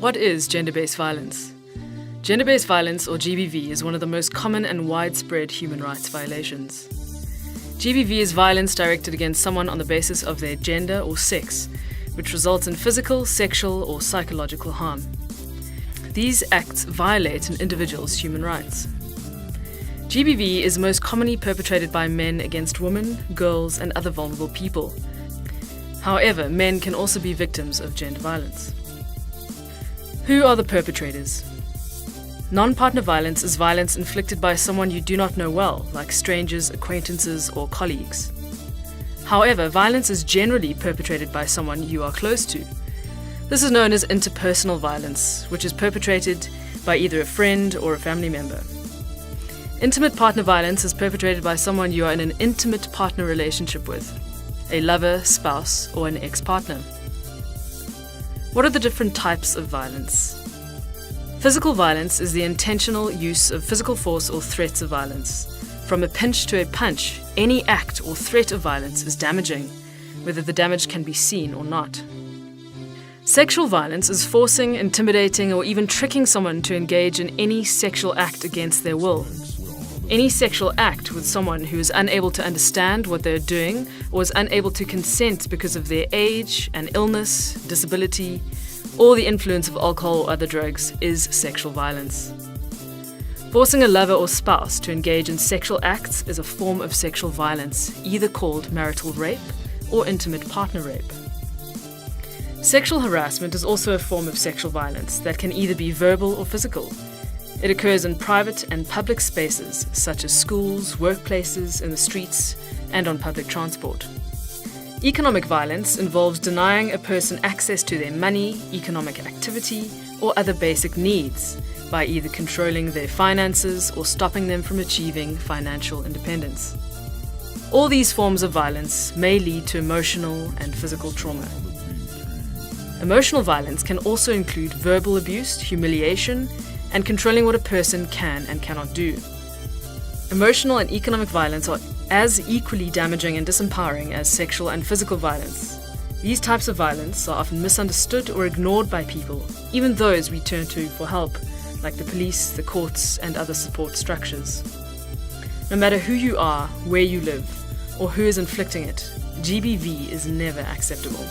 What is gender-based violence? Gender-based violence, or GBV, is one of the most common and widespread human rights violations. GBV is violence directed against someone on the basis of their gender or sex, which results in physical, sexual, or psychological harm. These acts violate an individual's human rights. GBV is most commonly perpetrated by men against women, girls, and other vulnerable people. However, men can also be victims of gender violence. Who are the perpetrators? Non-partner violence is violence inflicted by someone you do not know well, like strangers, acquaintances, or colleagues. However, violence is generally perpetrated by someone you are close to. This is known as interpersonal violence, which is perpetrated by either a friend or a family member. Intimate partner violence is perpetrated by someone you are in an intimate partner relationship with, a lover, spouse, or an ex-partner. What are the different types of violence? Physical violence is the intentional use of physical force or threats of violence. From a pinch to a punch, any act or threat of violence is damaging, whether the damage can be seen or not. Sexual violence is forcing, intimidating, or even tricking someone to engage in any sexual act against their will. Any sexual act with someone who is unable to understand what they're doing or is unable to consent because of their age, an illness, disability, or the influence of alcohol or other drugs is sexual violence. Forcing a lover or spouse to engage in sexual acts is a form of sexual violence, either called marital rape or intimate partner rape. Sexual harassment is also a form of sexual violence that can either be verbal or physical. It occurs in private and public spaces, such as schools, workplaces, in the streets, and on public transport. Economic violence involves denying a person access to their money, economic activity, or other basic needs by either controlling their finances or stopping them from achieving financial independence. All these forms of violence may lead to emotional and physical trauma. Emotional violence can also include verbal abuse, humiliation, and controlling what a person can and cannot do. Emotional and economic violence are as equally damaging and disempowering as sexual and physical violence. These types of violence are often misunderstood or ignored by people, even those we turn to for help, like the police, the courts, and other support structures. No matter who you are, where you live, or who is inflicting it, GBV is never acceptable.